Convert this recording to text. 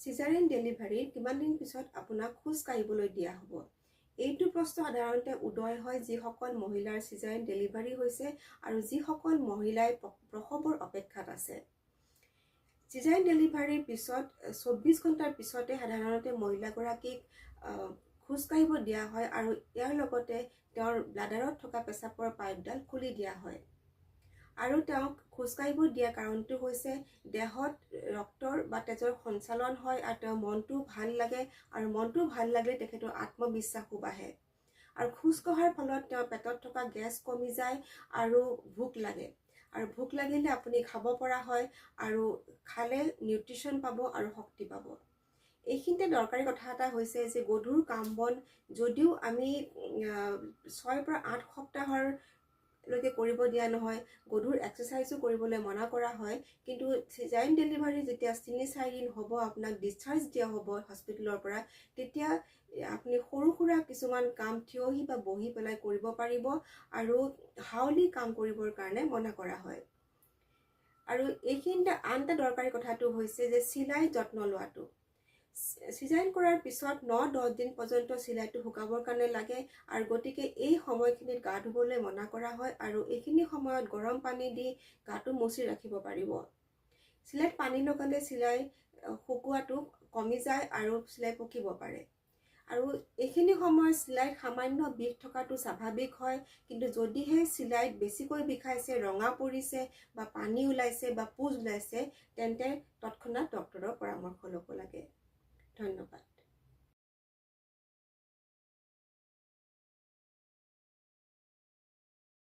সিজাৰিয়ান ডেলিভাৰীৰ কিমান দিন পিছত আপোনাক খোজ কাঢ়িবলৈ দিয়া হ'ব? এইটো প্ৰশ্ন সাধাৰণতে উদয় হয় যিসকল মহিলাৰ সিজাৰিয়ান ডেলিভাৰী হৈছে আৰু যিসকল মহিলাই প্ৰসৱৰ অপেক্ষাত আছে। সিজাৰিয়ান ডেলিভাৰীৰ পিছত 24 ঘণ্টাৰ পিছতে সাধাৰণতে মহিলাগৰাকীক খোজ কাঢ়িব দিয়া হয় আৰু ইয়াৰ লগতে তেওঁৰ ব্লাডাৰত থকা পেচাবৰ পাইপডাল খুলি দিয়া হয়। আৰু তেওঁক খোজ কাঢ়িব দিয়াৰ কাৰণটো হৈছে দেহত ৰক্তৰ বা তেজৰ সঞ্চালন হয় আৰু তেওঁৰ মনটো ভাল লাগে আৰু মনটো ভাল লাগিলে তেখেতৰ আত্মবিশ্বাসো বাঢ়ে। আৰু খোজ কঢ়াৰ ফলত তেওঁৰ পেটত থকা গেছ কমি যায় আৰু ভোক লাগে। আৰু ভোক লাগিলে আপুনি খাব পৰা হয় আৰু খালে নিউট্ৰিশ্যন পাব আৰু শক্তি পাব। এইখিনিতে দৰকাৰী কথা এটা হৈছে যে গধুৰ কাম বন যদিও আমি 6 পৰা 8 সপ্তাহৰ লৈকে কৰিব দিয়া নহয়, গধুৰ এক্সাৰচাইজো কৰিবলৈ মনা কৰা হয়, কিন্তু সিজাৰিয়ান ডেলিভাৰী যেতিয়া 3-4 দিন হ'ব আপোনাক ডিসচাৰ্জ দিয়া হ'ব হস্পিটেলৰ পৰা, তেতিয়া আপুনি সৰু সুৰা কিছুমান কাম থিয়হি বা বহি পেলাই কৰিব পাৰিব আৰু হাউলি কাম কৰিবৰ কাৰণে মনা কৰা হয়। আৰু এইখিনিতে আন এটা দৰকাৰী কথাটো হৈছে যে চিলাই যত্ন লোৱাটো। সিজাৰিয়ান কৰাৰ পিছত 9-10 দিন পৰ্যন্ত চিলাইটো শুকাবৰ কাৰণে লাগে আৰু গতিকে এই সময়খিনিত গা ধুবলৈ মনা কৰা হয় আৰু এইখিনি সময়ত গৰম পানী দি গাটো মুচি ৰাখিব পাৰিব। চিলাইত পানী লগালে চিলাই শুকোৱাটো কমি যায় আৰু চিলাই পকিব পাৰে। আৰু এইখিনি সময়ত চিলাইত সামান্য বিষ থকাটো স্বাভাৱিক হয়, কিন্তু যদিহে চিলাইত বেছিকৈ বিষাইছে, ৰঙা পৰিছে বা পানী ওলাইছে বা পুজ ওলাইছে, তেন্তে তৎক্ষণাত ডক্তৰৰ পৰামৰ্শ ল'ব লাগে। ধন্যবাদ।